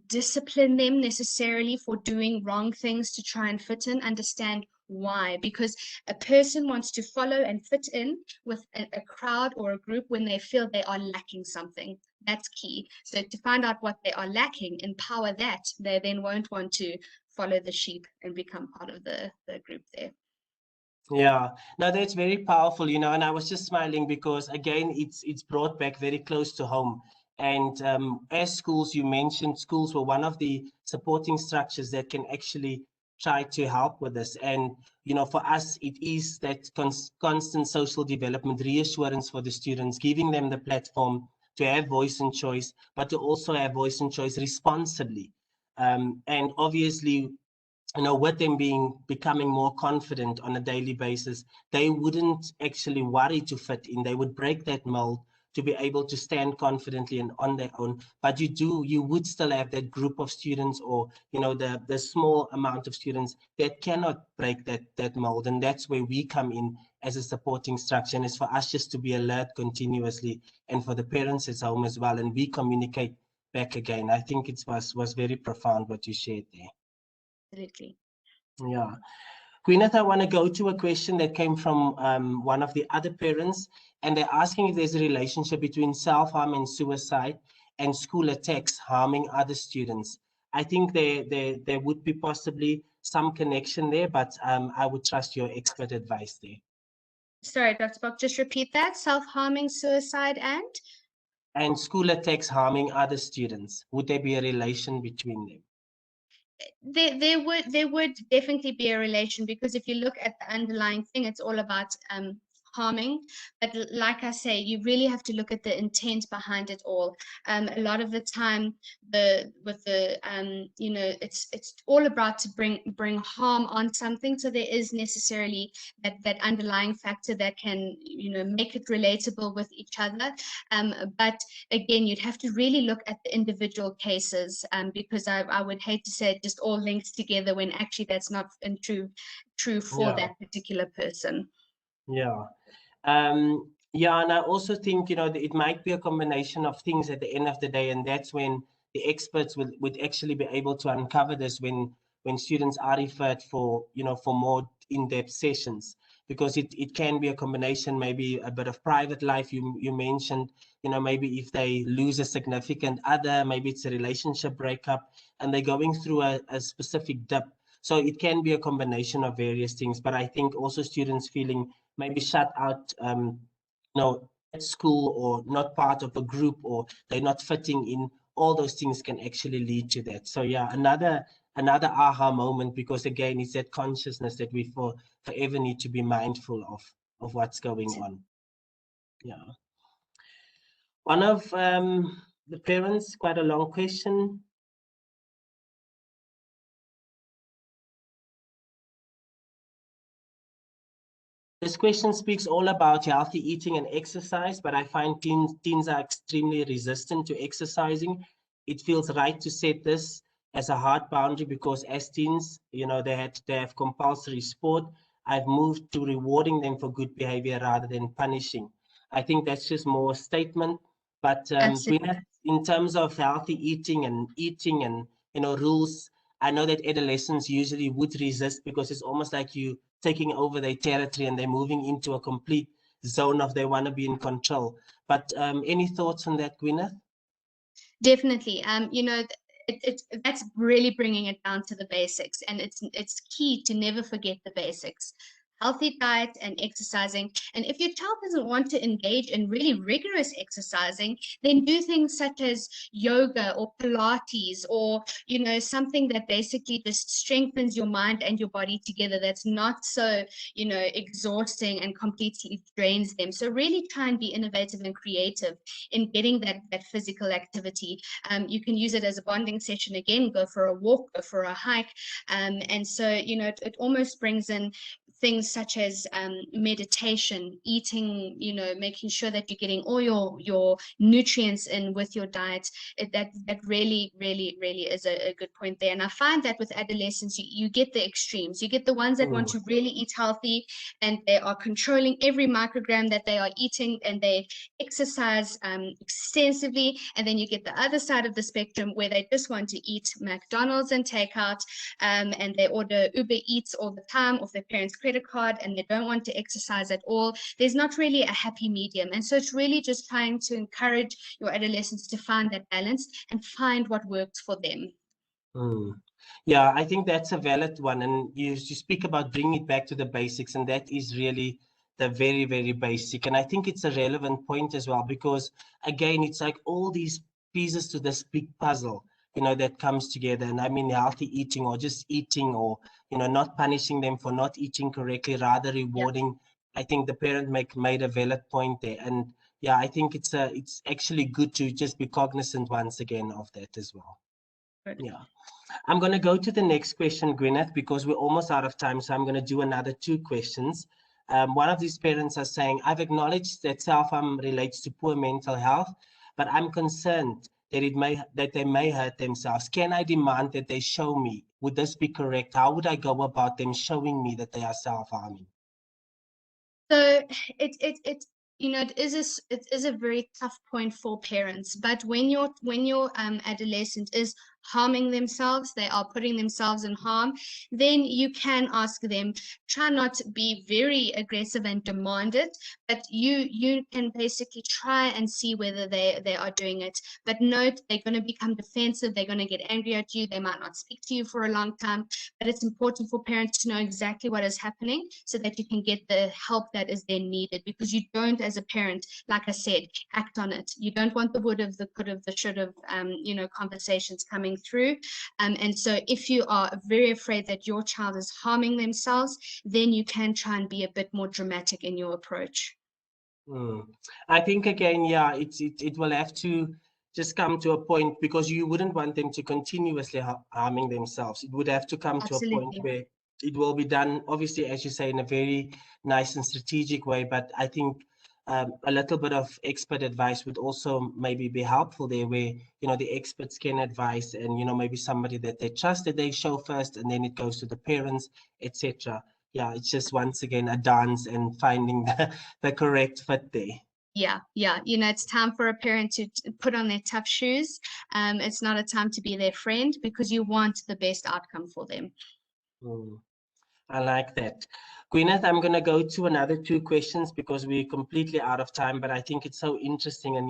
discipline them necessarily for doing wrong things to try and fit in. Understand why, because a person wants to follow and fit in with a crowd or a group when they feel they are lacking something. That's key. So to find out what they are lacking, empower that. They then won't want to follow the sheep and become part of the group there. Yeah, no, that's very powerful, and I was just smiling because again, it's brought back very close to home. And as schools, you mentioned schools were one of the supporting structures that can actually try to help with this. And, for us, it is that constant social development, reassurance for the students, giving them the platform to have voice and choice, but to also have voice and choice responsibly. And obviously, with them becoming more confident on a daily basis, they wouldn't actually worry to fit in. They would break that mold to be able to stand confidently and on their own. But you would still have that group of students, or the small amount of students that cannot break that mold, and that's where we come in as a supporting structure. And it's for us just to be alert continuously, and for the parents at home as well, and we communicate back again. I think it was very profound what you shared there. Absolutely. Yeah. Gwyneth, I want to go to a question that came from one of the other parents, and they're asking if there's a relationship between self-harm and suicide and school attacks harming other students. I think there would be possibly some connection there, but I would trust your expert advice there. Sorry, Dr. Bok, just repeat that. Self-harming, suicide, and school attacks harming other students. Would there be a relation between them? There would definitely be a relation, because if you look at the underlying thing, it's all about harming. But like I say, you really have to look at the intent behind it all. A lot of the time, it's all about to bring harm on something. So there is necessarily that underlying factor that can make it relatable with each other. But again, you'd have to really look at the individual cases, because I would hate to say it just all links together when actually that's not true for that particular person. Yeah. Yeah, and I also think, it might be a combination of things at the end of the day, and that's when the experts would actually be able to uncover this when students are referred for more in-depth sessions, because it can be a combination, maybe a bit of private life. You mentioned, maybe if they lose a significant other, maybe it's a relationship breakup, and they're going through a specific dip. So it can be a combination of various things, but I think also students feeling maybe shut out, at school, or not part of a group, or they're not fitting in. All those things can actually lead to that. So yeah, another aha moment, because again, it's that consciousness that we forever need to be mindful of what's going on. Yeah. One of the parents, quite a long question. This question speaks all about healthy eating and exercise, but I find teens are extremely resistant to exercising. It feels right to set this as a hard boundary, because as teens, they have compulsory sport. I've moved to rewarding them for good behavior rather than punishing. I think that's just more a statement. But Absolutely. Gwyneth, in terms of healthy eating and rules, I know that adolescents usually would resist because it's almost like you taking over their territory and they're moving into a complete zone of they want to be in control. But any thoughts on that, Gwyneth? Definitely. That's really bringing it down to the basics, and it's key to never forget the basics. Healthy diet and exercising. And if your child doesn't want to engage in really rigorous exercising, then do things such as yoga or Pilates, or something that basically just strengthens your mind and your body together. That's not so exhausting and completely drains them. So really try and be innovative and creative in getting that physical activity. You can use it as a bonding session again, go for a walk, go for a hike. And so, it almost brings in things such as meditation, eating, making sure that you're getting all your nutrients in with your diet. That really, really, really is a good point there. And I find that with adolescents, you get the extremes. You get the ones that want to really eat healthy, and they are controlling every microgram that they are eating, and they exercise extensively. And then you get the other side of the spectrum where they just want to eat McDonald's and takeout, and they order Uber Eats all the time off their parents' credit card, and they don't want to exercise at all. There's not really a happy medium. And so it's really just trying to encourage your adolescents to find that balance and find what works for them. Yeah, I think that's a valid one. And you speak about bringing it back to the basics, and that is really the very, very basic. And I think it's a relevant point as well, because again, it's like all these pieces to this big puzzle, that comes together. And I mean, healthy eating, or just eating, or, not punishing them for not eating correctly, rather rewarding. I think the parent made a valid point there. And yeah, I think it's actually good to just be cognizant once again of that as well. Good. Yeah. I'm going to go to the next question, Gwyneth, because we're almost out of time. So I'm going to do another 2 questions. One of these parents are saying, I've acknowledged that self-harm relates to poor mental health, but I'm concerned that they may hurt themselves. Can I demand that they show me? Would this be correct? How would I go about them showing me that they are self-harming? So it is a very tough point for parents. But when your adolescent is harming themselves, they are putting themselves in harm, then you can ask them. Try not to be very aggressive and demand it, but you can basically try and see whether they are doing it. But note, they're going to become defensive, they're going to get angry at you, they might not speak to you for a long time. But it's important for parents to know exactly what is happening so that you can get the help that is then needed, because you don't, as a parent, like I said, act on it. You don't want the would have, the could have, the should have, conversations coming through. And so if you are very afraid that your child is harming themselves, then you can try and be a bit more dramatic in your approach. I think again, yeah, it will have to just come to a point, because you wouldn't want them to continuously harming themselves. It would have to come to a point Absolutely. where it will be done, obviously, as you say, in a very nice and strategic way. But I think a little bit of expert advice would also maybe be helpful there, where the experts can advise, and maybe somebody that they trust that they show first, and then it goes to the parents, etc. Yeah, it's just once again a dance and finding the correct fit there. Yeah, it's time for a parent to put on their tough shoes. It's not a time to be their friend, because you want the best outcome for them. I like that. Gwyneth, I'm going to go to another 2 questions because we're completely out of time, but I think it's so interesting. And,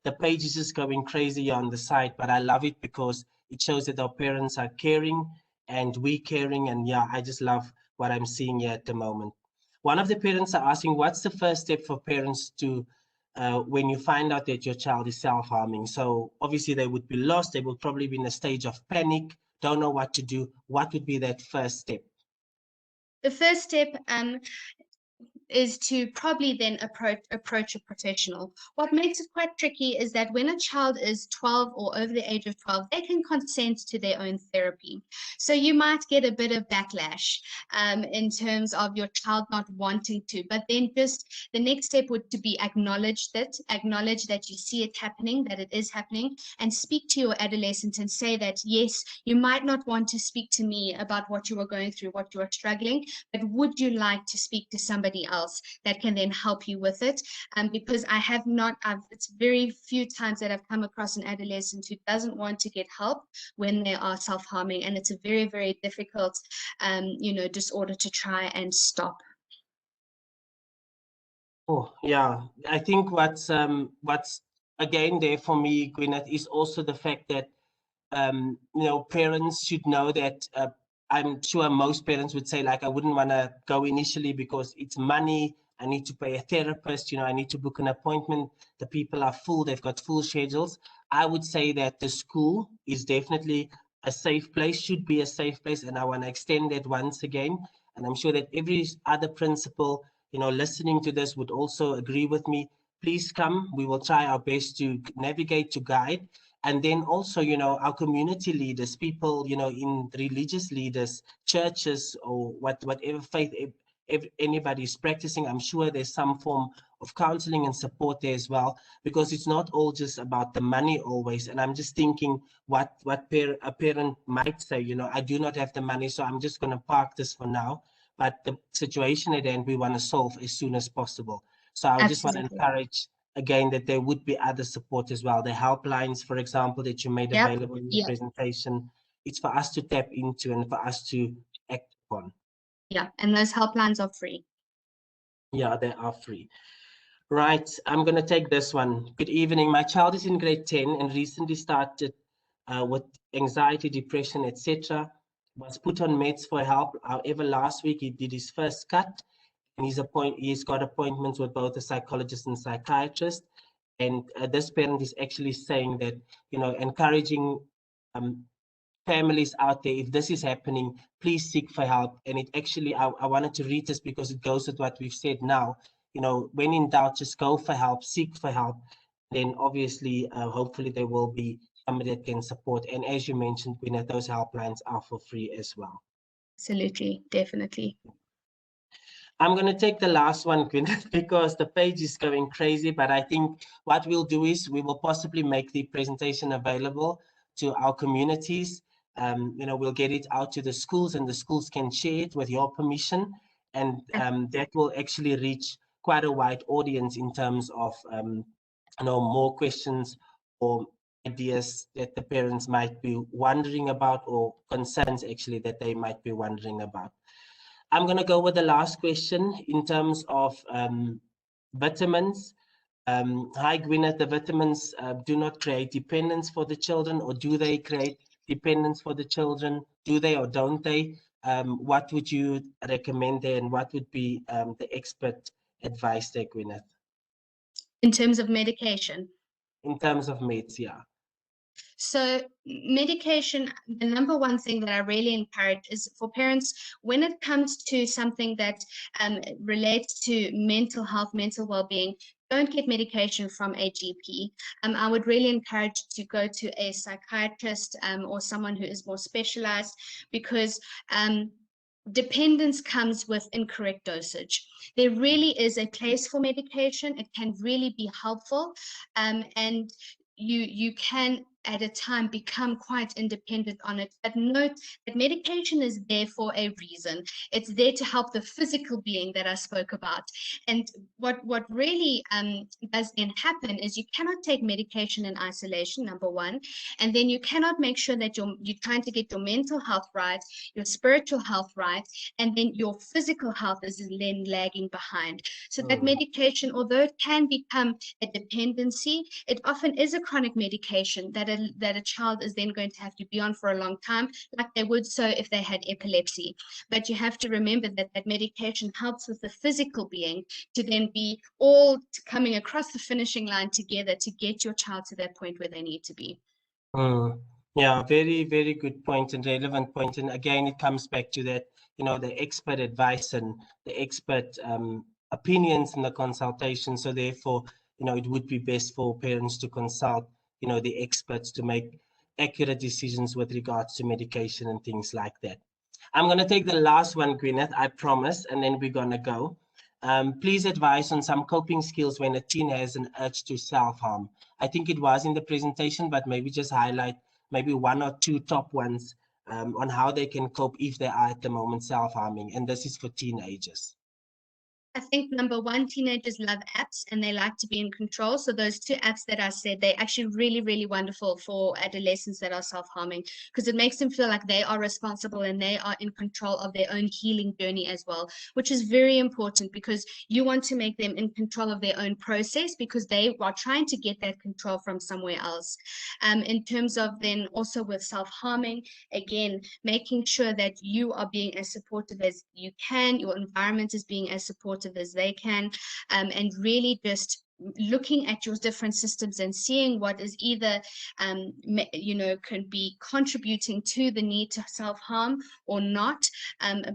the page is just going crazy on the site, but I love it because it shows that our parents are caring and we caring. And yeah, I just love what I'm seeing here at the moment. One of the parents are asking, what's the first step for parents to, when you find out that your child is self-harming? So obviously they would be lost. They will probably be in a stage of panic, don't know what to do. What would be that first step? The first step, is to probably then approach a professional. What makes it quite tricky is that when a child is 12 or over the age of 12, they can consent to their own therapy. So you might get a bit of backlash in terms of your child not wanting to, but then just the next step would to be acknowledge that you see it happening, that it is happening, and speak to your adolescent and say that, yes, you might not want to speak to me about what you are going through, what you are struggling, but would you like to speak to somebody else that can then help you with it? Because it's very few times that I've come across an adolescent who doesn't want to get help when they are self-harming, and it's a very, very difficult, disorder to try and stop. Oh, yeah. I think what's again there for me, Gwyneth, is also the fact that parents should know that I'm sure most parents would say, like, I wouldn't want to go initially because it's money. I need to pay a therapist, I need to book an appointment. The people are full, they've got full schedules. I would say that the school is definitely a safe place, should be a safe place. And I want to extend that once again. And I'm sure that every other principal, listening to this would also agree with me. Please come. We will try our best to navigate, to guide. And then also, our community leaders, people, in religious leaders, churches, or whatever faith if anybody's practicing, I'm sure there's some form of counseling and support there as well, because it's not all just about the money always. And I'm just thinking what a parent might say, I do not have the money, so I'm just going to park this for now. But the situation at hand, we want to solve as soon as possible. So I just want to encourage again that there would be other support as well. The helplines, for example, that you made available in the presentation, it's for us to tap into and for us to act upon. Yeah, and those helplines are free. Yeah, they are free. Right, I'm going to take this one. Good evening. My child is in grade 10 and recently started with anxiety, depression, etc. Was put on meds for help. However, last week he did his first cut, and he's got appointments with both a psychologist and psychiatrist. And this parent is actually saying that, encouraging families out there, if this is happening, please seek for help. And it actually, I wanted to read this because it goes with what we've said now. When in doubt, just go for help, seek for help. Then obviously, hopefully there will be somebody that can support. And as you mentioned, Gwyneth, those helplines are for free as well. Absolutely, definitely. I'm going to take the last one, Gwyneth, because the page is going crazy. But I think what we'll do is we will possibly make the presentation available to our communities. We'll get it out to the schools, and the schools can share it with your permission. And that will actually reach quite a wide audience in terms of, more questions or ideas that the parents might be wondering about, or concerns actually that they might be wondering about. I'm going to go with the last question in terms of vitamins. Hi, Gwyneth, the vitamins do not create dependence for the children, or do they create dependence for the children? Do they or don't they? What would you recommend there, and what would be the expert advice there, Gwyneth? In terms of medication? In terms of meds, yeah. So medication, the number one thing that I really encourage is for parents, when it comes to something that relates to mental health, mental well-being, don't get medication from a GP. I would really encourage to go to a psychiatrist or someone who is more specialized, because dependence comes with incorrect dosage. There really is a place for medication. It can really be helpful, and you can at a time become quite independent on it. But note that medication is there for a reason. It's there to help the physical being that I spoke about. And what really does then happen is you cannot take medication in isolation, number one, and then you cannot make sure that you're trying to get your mental health right, your spiritual health right, and then your physical health is then lagging behind. So that medication, although it can become a dependency, it often is a chronic medication that a child is then going to have to be on for a long time, like they would so if they had epilepsy. But you have to remember that that medication helps with the physical being to then be all coming across the finishing line together to get your child to that point where they need to be. Yeah, very, very good point and relevant point. And again, it comes back to that, the expert advice and the expert opinions in the consultation. So therefore, it would be best for parents to consult, the experts to make accurate decisions with regards to medication and things like that. I'm going to take the last one, Gwyneth, I promise, and then we're going to go. Please advise on some coping skills when a teen has an urge to self-harm. I think it was in the presentation, but maybe just highlight maybe one or two top ones on how they can cope if they are at the moment self-harming. And this is for teenagers. I think number one, teenagers love apps and they like to be in control. So those two apps that I said, they're actually really, really wonderful for adolescents that are self-harming, because it makes them feel like they are responsible and they are in control of their own healing journey as well, which is very important because you want to make them in control of their own process because they are trying to get that control from somewhere else. In terms of then also with self-harming, again, making sure that you are being as supportive as you can, your environment is being as supportive as they can, and really just looking at your different systems and seeing what is either can be contributing to the need to self-harm or not,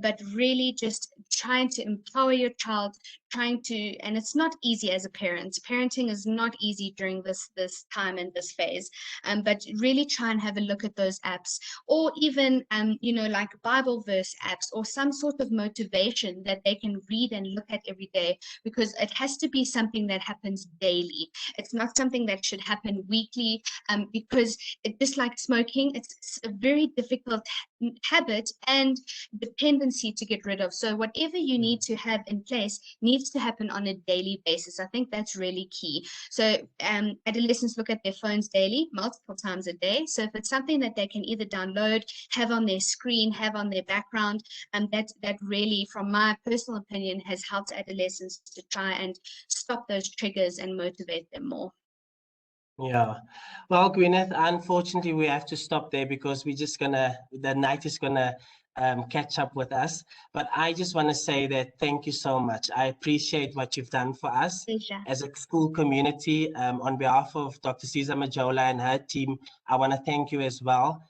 but really just trying to empower your child, and it's not easy as a parent. Parenting is not easy during this time and this phase, but really try and have a look at those apps, or even like Bible verse apps or some sort of motivation that they can read and look at every day, because it has to be something that happens daily. It's not something that should happen weekly, because it, just like smoking, it's a very difficult habit and dependency to get rid of. So whatever you need to have in place needs to happen on a daily basis. I think that's really key. So adolescents look at their phones daily, multiple times a day. So if it's something that they can either download, have on their screen, have on their background, that really, from my personal opinion, has helped adolescents to try and stop those triggers and motivate them more. Yeah. Well, Gwyneth, unfortunately, we have to stop there because the night is gonna catch up with us. But I just want to say that thank you so much. I appreciate what you've done for us Pleasure. as a school community. On behalf of Dr. Cesar Majola and her team, I want to thank you as well.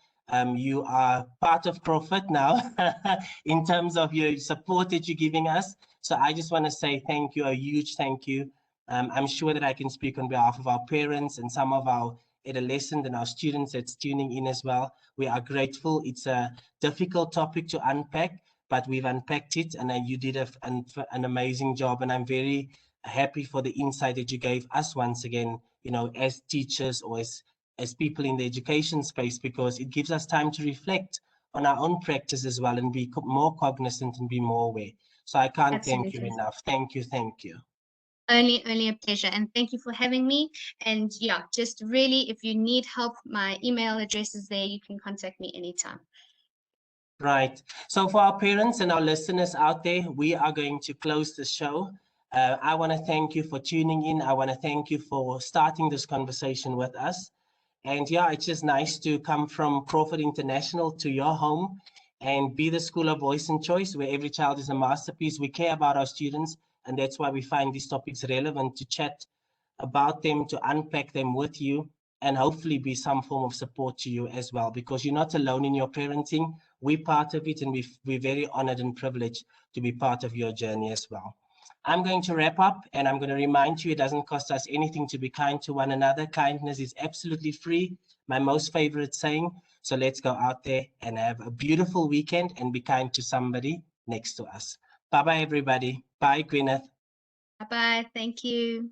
You are part of Crawford now in terms of your support that you're giving us. So I just want to say thank you, a huge thank you. I'm sure that I can speak on behalf of our parents and some of our adolescents and our students that's tuning in as well. We are grateful. It's a difficult topic to unpack, but we've unpacked it, and you did an amazing job. And I'm very happy for the insight that you gave us once again, as teachers or as people in the education space, because it gives us time to reflect on our own practice as well and be more cognizant and be more aware. So I can't thank you enough. Thank you. Thank you. Only a pleasure, and thank you for having me. And yeah, just really, if you need help, my email address is there. You can contact me anytime. Right. So for our parents and our listeners out there, we are going to close the show. I want to thank you for tuning in. I want to thank you for starting this conversation with us. And yeah, it's just nice to come from Crawford International to your home and be the school of voice and choice, where every child is a masterpiece. We care about our students, and that's why we find these topics relevant to chat about them, to unpack them with you, and hopefully be some form of support to you as well, because you're not alone in your parenting. We're part of it, and we're very honored and privileged to be part of your journey as well. I'm going to wrap up, and I'm going to remind you it doesn't cost us anything to be kind to one another. Kindness is absolutely free, my most favorite saying. So let's go out there and have a beautiful weekend and be kind to somebody next to us. Bye-bye, everybody. Bye, Gwyneth. Bye-bye. Thank you.